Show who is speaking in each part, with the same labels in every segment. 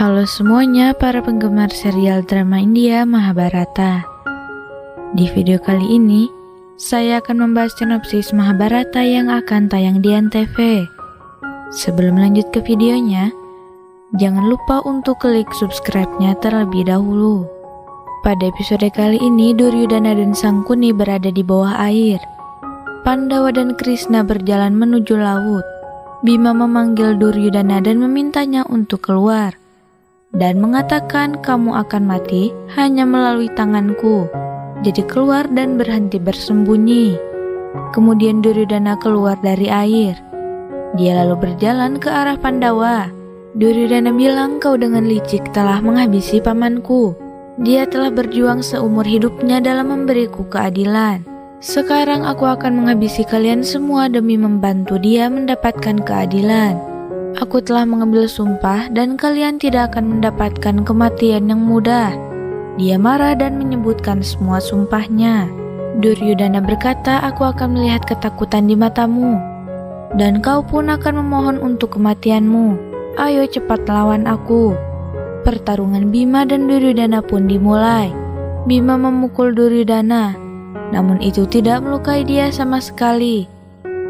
Speaker 1: Halo semuanya para penggemar serial drama India Mahabharata. Di video kali ini, saya akan membahas sinopsis Mahabharata yang akan tayang di ANTV. Sebelum lanjut ke videonya, jangan lupa untuk klik subscribe-nya terlebih dahulu. Pada episode kali ini, Duryudana dan Sangkuni berada di bawah air. Pandawa dan Krishna berjalan menuju laut. Bima memanggil Duryudana dan memintanya untuk keluar, dan mengatakan kamu akan mati hanya melalui tanganku. Jadi keluar dan berhenti bersembunyi. Kemudian Duryudana keluar dari air. Dia lalu berjalan ke arah Pandawa. Duryudana bilang, kau dengan licik telah menghabisi pamanku. Dia telah berjuang seumur hidupnya dalam memberiku keadilan. Sekarang aku akan menghabisi kalian semua demi membantu dia mendapatkan keadilan. Aku telah mengambil sumpah dan kalian tidak akan mendapatkan kematian yang mudah. Dia marah dan menyebutkan semua sumpahnya. Duryudana berkata, aku akan melihat ketakutan di matamu, dan kau pun akan memohon untuk kematianmu. Ayo cepat lawan aku. Pertarungan Bima dan Duryudana pun dimulai. Bima memukul Duryudana, namun itu tidak melukai dia sama sekali.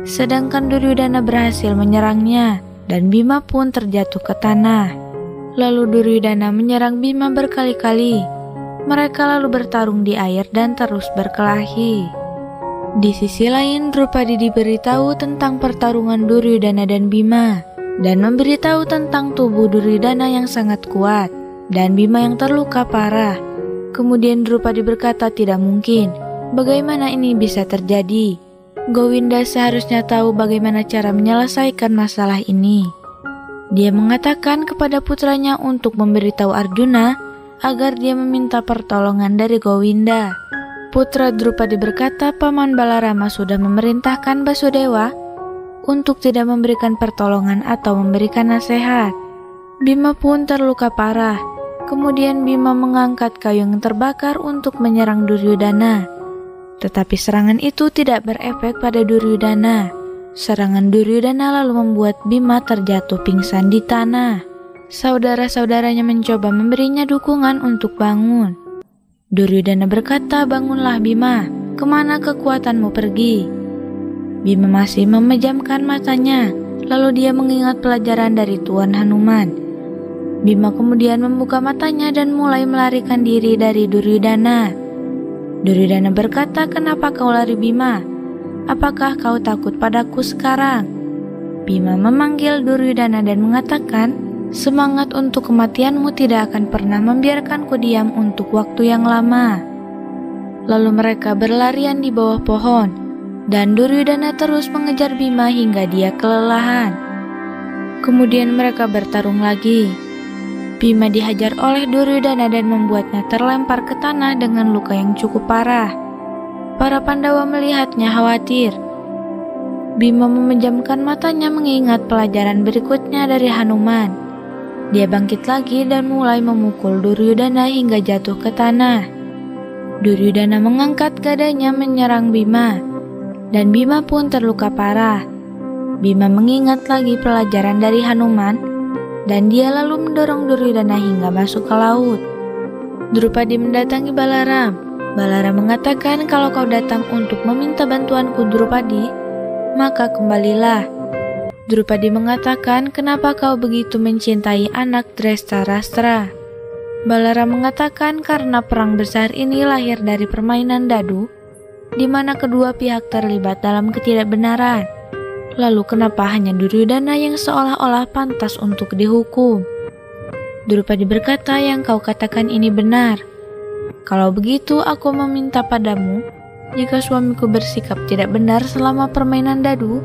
Speaker 1: Sedangkan Duryudana berhasil menyerangnya, dan Bima pun terjatuh ke tanah. Lalu Duryudana menyerang Bima berkali-kali. Mereka lalu bertarung di air dan terus berkelahi. Di sisi lain, Drupadi diberitahu tentang pertarungan Duryudana dan Bima, dan memberitahu tentang tubuh Duryudana yang sangat kuat, dan Bima yang terluka parah. Kemudian Drupadi berkata, tidak mungkin. Bagaimana ini bisa terjadi? Gowinda seharusnya tahu bagaimana cara menyelesaikan masalah ini. Dia mengatakan kepada putranya untuk memberitahu Arjuna agar dia meminta pertolongan dari Gowinda. Putra Drupadi berkata, Paman Balarama sudah memerintahkan Basudewa untuk tidak memberikan pertolongan atau memberikan nasihat. Bima pun terluka parah. Kemudian Bima mengangkat kayu yang terbakar untuk menyerang Duryudana. Tetapi serangan itu tidak berefek pada Duryudana. Serangan Duryudana lalu membuat Bima terjatuh pingsan di tanah. Saudara-saudaranya mencoba memberinya dukungan untuk bangun. Duryudana berkata, bangunlah Bima, kemana kekuatanmu pergi? Bima masih memejamkan matanya, lalu dia mengingat pelajaran dari Tuan Hanuman. Bima kemudian membuka matanya dan mulai melarikan diri dari Duryudana. Duryudana berkata, kenapa kau lari Bima? Apakah kau takut padaku sekarang? Bima memanggil Duryudana dan mengatakan, semangat untuk kematianmu tidak akan pernah membiarkanku diam untuk waktu yang lama. Lalu mereka berlarian di bawah pohon, dan Duryudana terus mengejar Bima hingga dia kelelahan. Kemudian mereka bertarung lagi. Bima dihajar oleh Duryudana dan membuatnya terlempar ke tanah dengan luka yang cukup parah. Para Pandawa melihatnya khawatir. Bima memejamkan matanya mengingat pelajaran berikutnya dari Hanuman. Dia bangkit lagi dan mulai memukul Duryudana hingga jatuh ke tanah. Duryudana mengangkat gadanya menyerang Bima, dan Bima pun terluka parah. Bima mengingat lagi pelajaran dari Hanuman, dan dia lalu mendorong Duryudana hingga masuk ke laut. Drupadi mendatangi Balaram. Balaram mengatakan, kalau kau datang untuk meminta bantuanku Drupadi, maka kembalilah. Drupadi mengatakan, kenapa kau begitu mencintai anak Drestarastra? Balaram mengatakan, karena perang besar ini lahir dari permainan dadu, di mana kedua pihak terlibat dalam ketidakbenaran. Lalu kenapa hanya Duryudana yang seolah-olah pantas untuk dihukum? Drupadi berkata, yang kau katakan ini benar. Kalau begitu aku meminta padamu, jika suamiku bersikap tidak benar selama permainan dadu,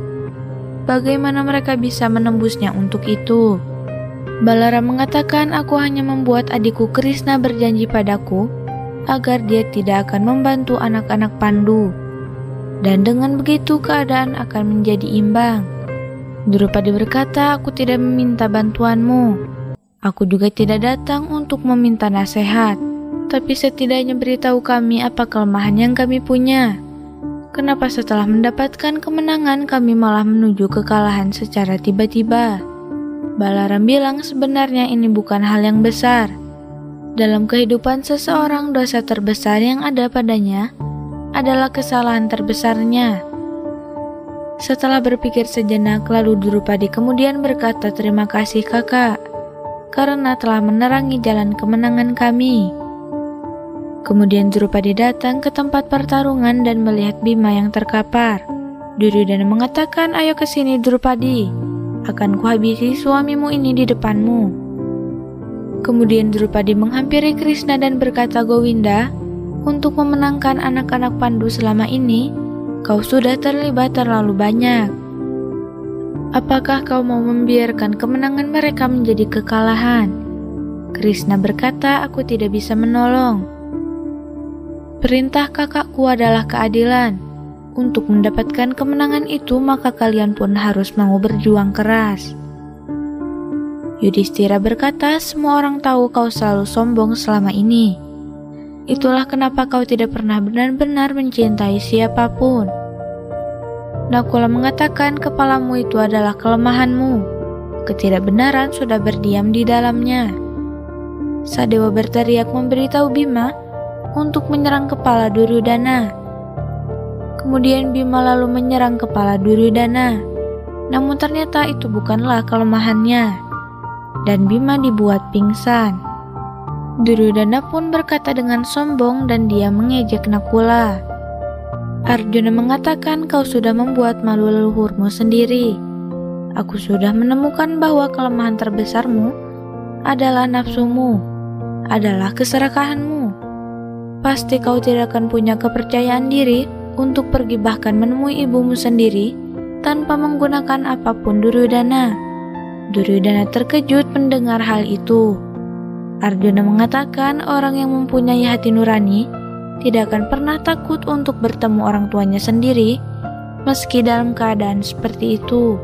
Speaker 1: bagaimana mereka bisa menembusnya untuk itu? Balaram mengatakan, aku hanya membuat adikku Krishna berjanji padaku agar dia tidak akan membantu anak-anak Pandu. Dan dengan begitu keadaan akan menjadi imbang. Drupadi berkata, aku tidak meminta bantuanmu. Aku juga tidak datang untuk meminta nasihat. Tapi setidaknya beritahu kami apa kelemahan yang kami punya. Kenapa setelah mendapatkan kemenangan kami malah menuju kekalahan secara tiba-tiba? Balaram bilang sebenarnya ini bukan hal yang besar. Dalam kehidupan seseorang, dosa terbesar yang ada padanya adalah kesalahan terbesarnya. Setelah berpikir sejenak, lalu Drupadi kemudian berkata, "Terima kasih kakak, karena telah menerangi jalan kemenangan kami." Kemudian Drupadi datang ke tempat pertarungan dan melihat Bima yang terkapar. Duryodhana mengatakan, "Ayo ke sini Drupadi, akan kuhabisi suamimu ini di depanmu." Kemudian Drupadi menghampiri Krishna dan berkata, "Gowinda, untuk memenangkan anak-anak Pandu selama ini, kau sudah terlibat terlalu banyak. Apakah kau mau membiarkan kemenangan mereka menjadi kekalahan?" Krishna berkata, "Aku tidak bisa menolong. Perintah kakakku adalah keadilan. Untuk mendapatkan kemenangan itu, maka kalian pun harus mau berjuang keras." Yudhishthira berkata, "Semua orang tahu kau selalu sombong selama ini. Itulah kenapa kau tidak pernah benar-benar mencintai siapapun." Nakula mengatakan, "Kepalamu itu adalah kelemahanmu. Ketidakbenaran sudah berdiam di dalamnya." Sadewa berteriak memberitahu Bima untuk menyerang kepala Duryodhana. Kemudian Bima lalu menyerang kepala Duryodhana. Namun ternyata itu bukanlah kelemahannya, dan Bima dibuat pingsan. Duryodhana pun berkata dengan sombong dan dia mengejek Nakula. Arjuna mengatakan, "Kau sudah membuat malu leluhurmu sendiri. Aku sudah menemukan bahwa kelemahan terbesarmu adalah nafsumu, adalah keserakahanmu. Pasti kau tidak akan punya kepercayaan diri untuk pergi bahkan menemui ibumu sendiri tanpa menggunakan apapun." Duryodhana terkejut mendengar hal itu. Arjuna mengatakan, orang yang mempunyai hati nurani tidak akan pernah takut untuk bertemu orang tuanya sendiri meski dalam keadaan seperti itu.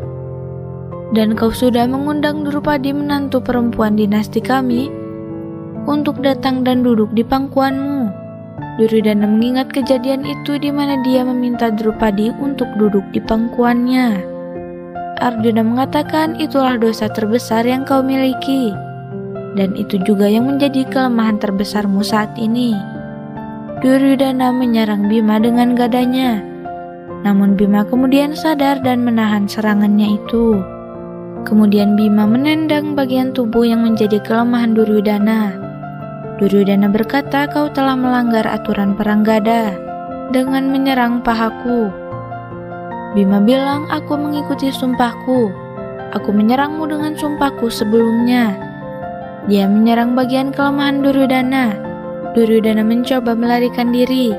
Speaker 1: "Dan kau sudah mengundang Drupadi, menantu perempuan dinasti kami, untuk datang dan duduk di pangkuanmu." Duryodhana mengingat kejadian itu di mana dia meminta Drupadi untuk duduk di pangkuannya. Arjuna mengatakan, "Itulah dosa terbesar yang kau miliki, dan itu juga yang menjadi kelemahan terbesarmu saat ini." Duryodhana menyerang Bima dengan gadanya. Namun Bima kemudian sadar dan menahan serangannya itu. Kemudian Bima menendang bagian tubuh yang menjadi kelemahan Duryodhana. Duryodhana berkata, "Kau telah melanggar aturan perang gada dengan menyerang pahaku." Bima bilang, "Aku mengikuti sumpahku. Aku menyerangmu dengan sumpahku sebelumnya." Dia menyerang bagian kelemahan Duryodhana. Duryodhana mencoba melarikan diri.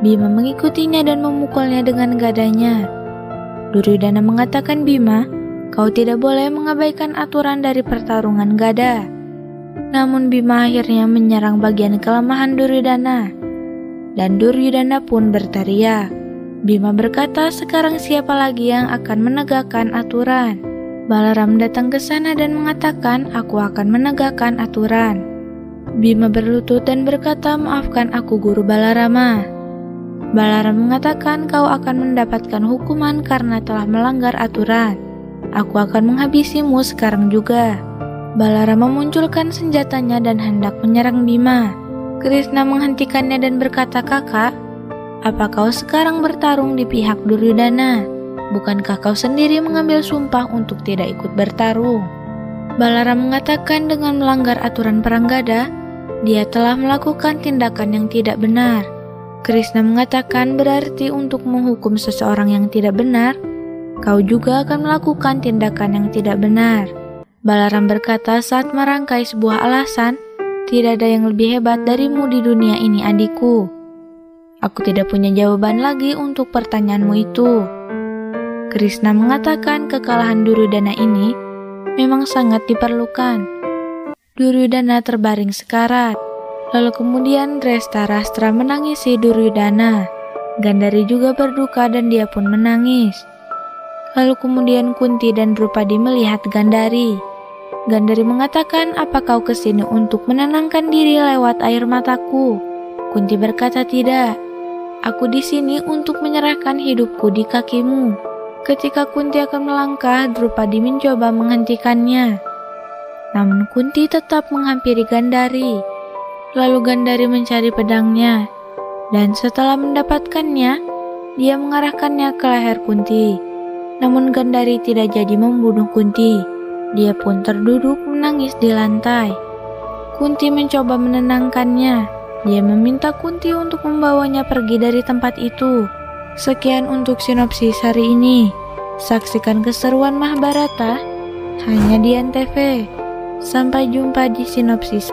Speaker 1: Bima mengikutinya dan memukulnya dengan gadanya. Duryodhana mengatakan, "Bima, kau tidak boleh mengabaikan aturan dari pertarungan gada." Namun Bima akhirnya menyerang bagian kelemahan Duryodhana. Dan Duryodhana pun berteriak. Bima berkata, "Sekarang siapa lagi yang akan menegakkan aturan?" Balaram datang ke sana dan mengatakan, "Aku akan menegakkan aturan." Bima berlutut dan berkata, "Maafkan aku Guru Balarama." Balaram mengatakan, "Kau akan mendapatkan hukuman karena telah melanggar aturan. Aku akan menghabisimu sekarang juga." Balarama memunculkan senjatanya dan hendak menyerang Bima. Krishna menghentikannya dan berkata, "Kakak, apa kau sekarang bertarung di pihak Duryodhana? Bukankah kau sendiri mengambil sumpah untuk tidak ikut bertarung?" Balaram mengatakan dengan melanggar aturan perang gada, dia telah melakukan tindakan yang tidak benar. Krishna mengatakan, "Berarti untuk menghukum seseorang yang tidak benar, kau juga akan melakukan tindakan yang tidak benar." Balaram berkata saat merangkai sebuah alasan, "Tidak ada yang lebih hebat darimu di dunia ini, adikku. Aku tidak punya jawaban lagi untuk pertanyaanmu itu." Krishna mengatakan kekalahan Duryodhana ini memang sangat diperlukan. Duryodhana terbaring sekarat. Lalu kemudian Drestarastra menangisi Duryodhana. Gandhari juga berduka dan dia pun menangis. Lalu kemudian Kunti dan Drupadi melihat Gandhari. Gandhari mengatakan, "Apa kau kesini untuk menenangkan diri lewat air mataku?" Kunti berkata, "Tidak. Aku di sini untuk menyerahkan hidupku di kakimu." Ketika Kunti akan melangkah, Drupadi mencoba menghentikannya. Namun Kunti tetap menghampiri Gandhari. Lalu Gandhari mencari pedangnya, dan setelah mendapatkannya, dia mengarahkannya ke leher Kunti. Namun Gandhari tidak jadi membunuh Kunti. Dia pun terduduk menangis di lantai. Kunti mencoba menenangkannya. Dia meminta Kunti untuk membawanya pergi dari tempat itu. Sekian untuk sinopsis hari ini. Saksikan keseruan Mahabharata hanya di Antv. Sampai jumpa di sinopsis